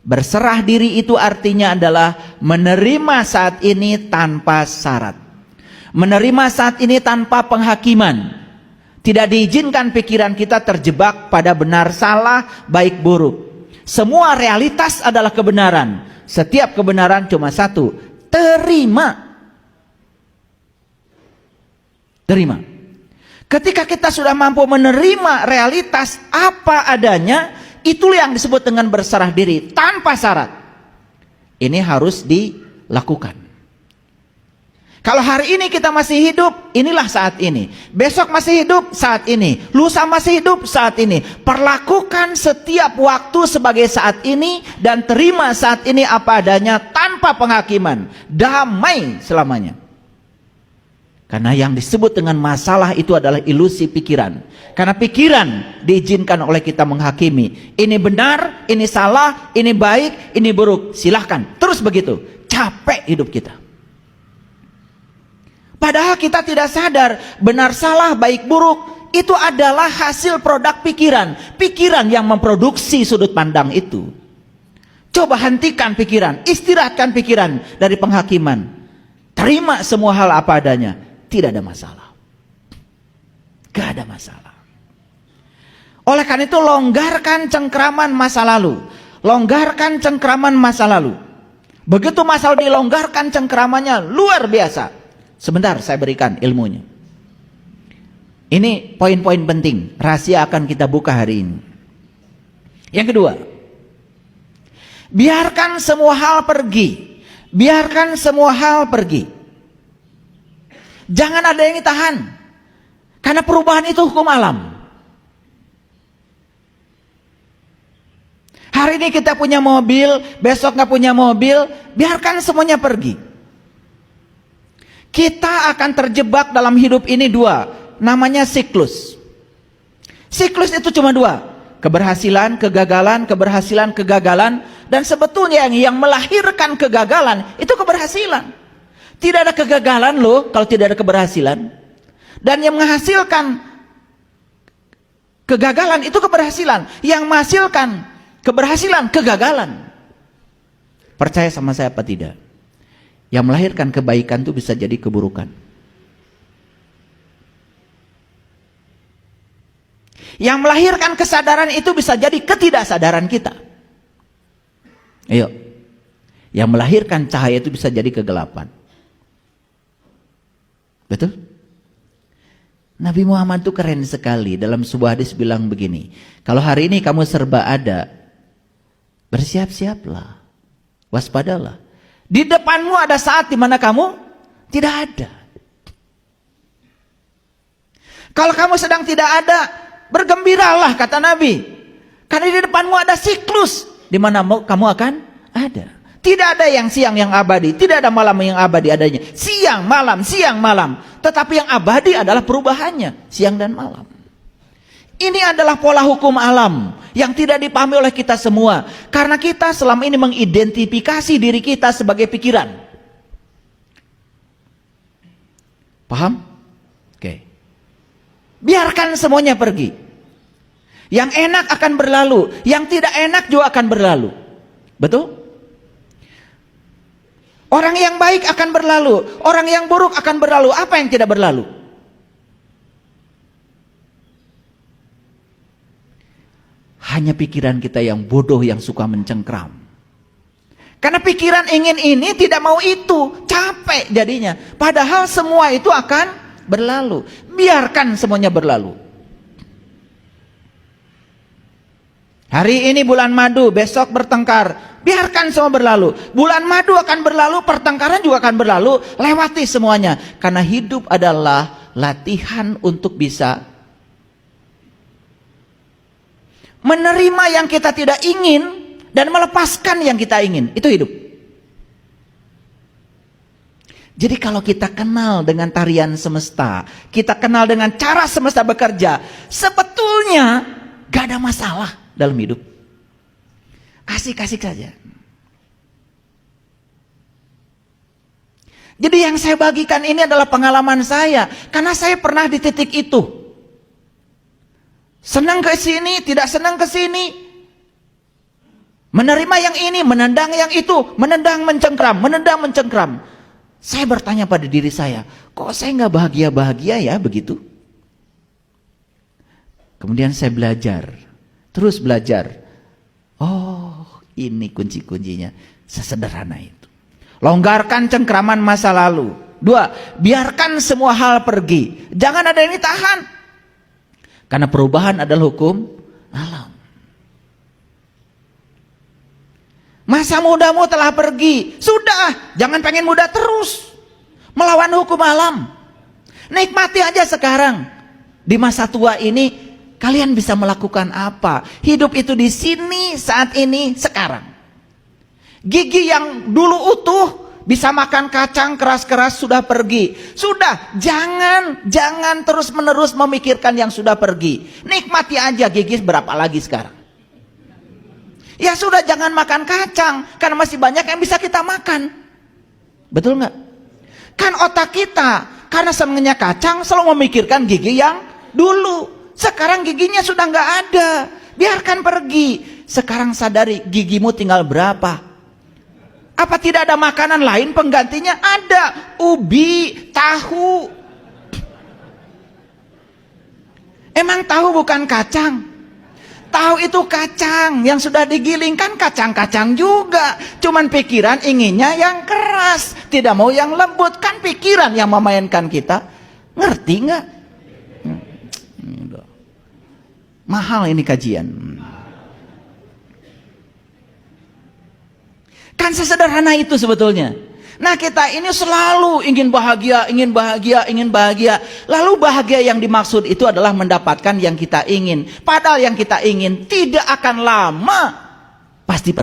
Berserah diri itu artinya adalah menerima saat ini tanpa syarat. Menerima saat ini tanpa penghakiman. Tidak diizinkan pikiran kita terjebak pada benar salah, baik buruk. Semua realitas adalah kebenaran. Setiap kebenaran cuma satu, terima. Terima. Ketika kita sudah mampu menerima realitas apa adanya, itulah yang disebut dengan berserah diri tanpa syarat. Ini harus dilakukan. Kalau hari ini kita masih hidup, inilah saat ini. Besok masih hidup, saat ini. Lusa masih hidup, saat ini. Perlakukan setiap waktu sebagai saat ini dan terima saat ini apa adanya tanpa penghakiman. Damai selamanya. Karena yang disebut dengan masalah itu adalah ilusi pikiran. Karena pikiran diizinkan oleh kita menghakimi. Ini benar, ini salah, ini baik, ini buruk. Silahkan, terus begitu. Capek hidup kita. Padahal kita tidak sadar benar salah baik buruk itu adalah hasil produk pikiran. Pikiran yang memproduksi sudut pandang itu. Coba hentikan pikiran, istirahatkan pikiran dari penghakiman. Terima semua hal apa adanya, tidak ada masalah. Gak ada masalah. Oleh karena itu longgarkan cengkraman masa lalu. Longgarkan cengkraman masa lalu. Begitu masa lalu dilonggarkan cengkramannya luar biasa. Sebentar saya berikan ilmunya. Ini poin-poin penting. Rahasia akan kita buka hari ini. Yang kedua. Biarkan semua hal pergi. Biarkan semua hal pergi. Jangan ada yang ditahan. Karena perubahan itu hukum alam. Hari ini kita punya mobil, besok nggak punya mobil. Biarkan semuanya pergi. Kita akan terjebak dalam hidup ini dua, namanya siklus. Siklus itu cuma dua, keberhasilan, kegagalan, keberhasilan, kegagalan. Dan sebetulnya yang melahirkan kegagalan itu keberhasilan. Tidak ada kegagalan loh kalau tidak ada keberhasilan. Dan yang menghasilkan kegagalan itu keberhasilan. Yang menghasilkan keberhasilan, kegagalan. Percaya sama saya apa tidak? Yang melahirkan kebaikan itu bisa jadi keburukan. Yang melahirkan kesadaran itu bisa jadi ketidaksadaran kita. Ayo. Yang melahirkan cahaya itu bisa jadi kegelapan. Betul? Nabi Muhammad itu keren sekali. Dalam sebuah hadis bilang begini. Kalau hari ini kamu serba ada, bersiap-siaplah. Waspadalah. Di depanmu ada saat di mana kamu tidak ada. Kalau kamu sedang tidak ada, bergembiralah kata Nabi. Karena di depanmu ada siklus di mana kamu akan ada. Tidak ada yang siang yang abadi, tidak ada malam yang abadi adanya. Siang, malam, siang, malam. Tetapi yang abadi adalah perubahannya, siang dan malam. Ini adalah pola hukum alam yang tidak dipahami oleh kita semua. Karena kita selama ini mengidentifikasi diri kita sebagai pikiran. Paham? Oke. Biarkan semuanya pergi. Yang enak akan berlalu, yang tidak enak juga akan berlalu. Betul? Orang yang baik akan berlalu, orang yang buruk akan berlalu. Apa yang tidak berlalu? Hanya pikiran kita yang bodoh yang suka mencengkram. Karena pikiran ingin ini tidak mau itu, capek jadinya. Padahal semua itu akan berlalu. Biarkan semuanya berlalu. Hari ini bulan madu, besok bertengkar. Biarkan semua berlalu. Bulan madu akan berlalu, pertengkaran juga akan berlalu. Lewati semuanya. Karena hidup adalah latihan untuk bisa menerima yang kita tidak ingin dan melepaskan yang kita ingin. Itu hidup. Jadi kalau kita kenal dengan tarian semesta, kita kenal dengan cara semesta bekerja, sebetulnya gak ada masalah dalam hidup. Asik-asik saja. Jadi yang saya bagikan ini adalah pengalaman saya, karena saya pernah di titik itu. Senang ke sini, tidak senang ke sini. Menerima yang ini, menendang yang itu, menendang mencengkram, menendang mencengkram. Saya bertanya pada diri saya, kok saya nggak bahagia-bahagia ya begitu? Kemudian saya belajar, terus belajar. Oh, ini kunci-kuncinya, sesederhana itu. Longgarkan cengkraman masa lalu. 2, biarkan semua hal pergi. Jangan ada yang ditahan. Karena perubahan adalah hukum alam. Masa mudamu telah pergi. Sudah, jangan pengen muda terus. Melawan hukum alam. Nikmati aja sekarang. Di masa tua ini, kalian bisa melakukan apa? Hidup itu di sini, saat ini, sekarang. Gigi yang dulu utuh, bisa makan kacang keras-keras sudah pergi. Sudah, jangan terus-menerus memikirkan yang sudah pergi. Nikmati aja gigi berapa lagi sekarang. Ya sudah, jangan makan kacang, karena masih banyak yang bisa kita makan. Betul nggak? Kan otak kita, karena senangnya kacang, selalu memikirkan gigi yang dulu. Sekarang giginya sudah nggak ada. Biarkan pergi. Sekarang sadari, gigimu tinggal berapa? Apa tidak ada makanan lain penggantinya? Ada. Ubi, tahu. Emang tahu bukan kacang? Tahu itu kacang yang sudah digilingkan, kacang-kacang juga. Cuman pikiran inginnya yang keras, tidak mau yang lembut. Kan pikiran yang memainkan kita. Ngerti nggak? Mahal ini kajian. Kan sesederhana itu sebetulnya. Nah, kita ini selalu ingin bahagia, ingin bahagia, ingin bahagia. Lalu bahagia yang dimaksud itu adalah mendapatkan yang kita ingin. Padahal yang kita ingin tidak akan lama, pasti pergi.